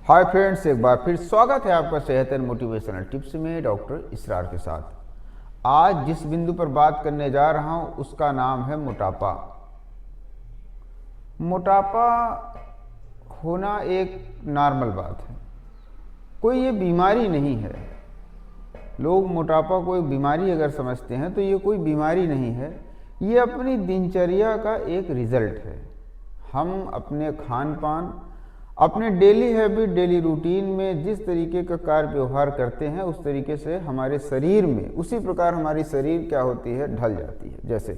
Hi friends, एक बार फिर स्वागत है आपका सेहत एंड मोटिवेशनल टिप्स में डॉक्टर इसरार के साथ। आज जिस बिंदु पर बात करने जा रहा हूं उसका नाम है मोटापा। मोटापा होना एक नॉर्मल बात है, कोई ये बीमारी नहीं है। लोग मोटापा को एक बीमारी अगर समझते हैं तो ये कोई बीमारी नहीं है, ये अपनी दिनचर्या का एक रिजल्ट है। हम अपने खान पान, अपने डेली हैबिट, डेली रूटीन में जिस तरीके का कार्य व्यवहार करते हैं उस तरीके से हमारे शरीर में उसी प्रकार हमारी शरीर क्या होती है, ढल जाती है। जैसे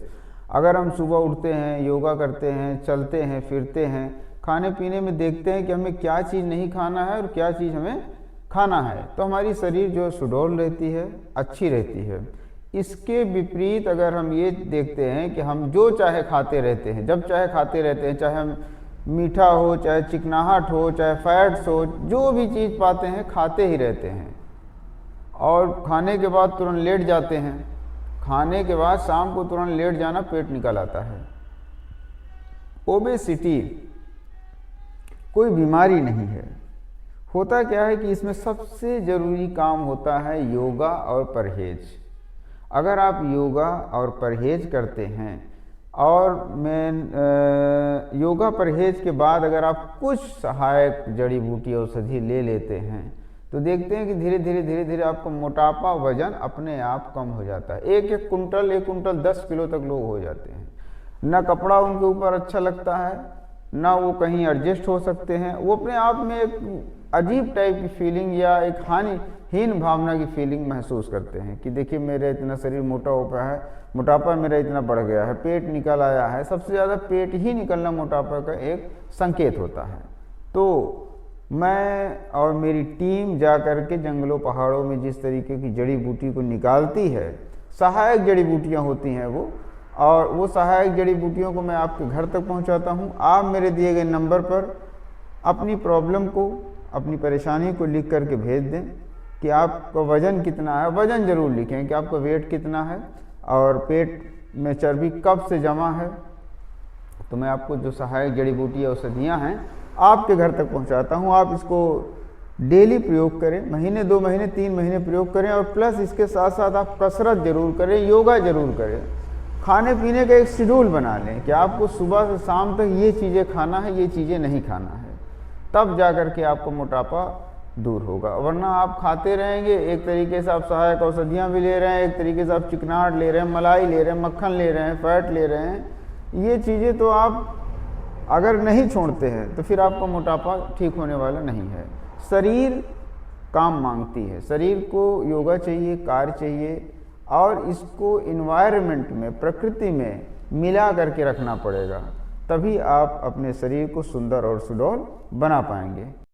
अगर हम सुबह उठते हैं, योगा करते हैं, चलते हैं, फिरते हैं, खाने पीने में देखते हैं कि हमें क्या चीज़ नहीं खाना है और क्या चीज़ हमें खाना है, तो हमारी शरीर जो सुडौल रहती है, अच्छी रहती है। इसके विपरीत अगर हम ये देखते हैं कि हम जो चाहे खाते रहते हैं, जब चाहे खाते रहते हैं, चाहे हम मीठा हो, चाहे चिकनाहट हो, चाहे फैट्स हो, जो भी चीज़ पाते हैं खाते ही रहते हैं और खाने के बाद तुरंत लेट जाते हैं। खाने के बाद शाम को तुरंत लेट जाना पेट निकल आता है। ओबेसिटी कोई बीमारी नहीं है। होता क्या है कि इसमें सबसे ज़रूरी काम होता है योगा और परहेज। अगर आप योगा और परहेज करते हैं और योगा परहेज के बाद अगर आप कुछ सहायक जड़ी बूटी औषधि ले लेते हैं तो देखते हैं कि धीरे धीरे आपका मोटापा, वजन अपने आप कम हो जाता है। एक कुंटल 10 किलो तक लोग हो जाते हैं। ना कपड़ा उनके ऊपर अच्छा लगता है, ना वो कहीं एडजस्ट हो सकते हैं। वो अपने आप में एक अजीब टाइप की फीलिंग या एक हानिहीन भावना की फीलिंग महसूस करते हैं कि देखिए मेरा इतना शरीर मोटा हो पाया है, मोटापा मेरा इतना बढ़ गया है, पेट निकल आया है। सबसे ज़्यादा पेट ही निकलना मोटापा का एक संकेत होता है। तो मैं और मेरी टीम जा कर के जंगलों पहाड़ों में जिस तरीके की जड़ी बूटी को निकालती है, सहायक जड़ी बूटियाँ होती हैं वो, और वो सहायक जड़ी बूटियों को मैं आपके घर तक पहुंचाता हूं। आप मेरे दिए गए नंबर पर अपनी प्रॉब्लम को, अपनी परेशानी को लिख करके भेज दें कि आपका वज़न कितना है। वज़न ज़रूर लिखें कि आपका वेट कितना है और पेट में चर्बी कब से जमा है। तो मैं आपको जो सहायक जड़ी बूटी औषधियाँ हैं आपके घर तक पहुंचाता हूं। आप इसको डेली प्रयोग करें, महीने, 2 महीने, 3 महीने प्रयोग करें और प्लस इसके साथ साथ आप कसरत जरूर करें, योगा जरूर करें। खाने पीने का एक शेड्यूल बना लें कि आपको सुबह से शाम तक ये चीज़ें खाना है, ये चीज़ें नहीं खाना है, तब जा कर के आपको मोटापा दूर होगा। वरना आप खाते रहेंगे, एक तरीके से आप सहायक औषधियाँ भी ले रहे हैं, एक तरीके से आप चिकनाहट ले रहे हैं, मलाई ले रहे हैं, मक्खन ले रहे हैं, फैट ले रहे हैं। ये चीज़ें तो आप अगर नहीं छोड़ते हैं तो फिर आपका मोटापा ठीक होने वाला नहीं है। शरीर काम मांगती है, शरीर को योगा चाहिए, कार्य चाहिए और इसको इन्वायरमेंट में, प्रकृति में मिला करके रखना पड़ेगा। तभी आप अपने शरीर को सुंदर और सुडौल बना पाएंगे।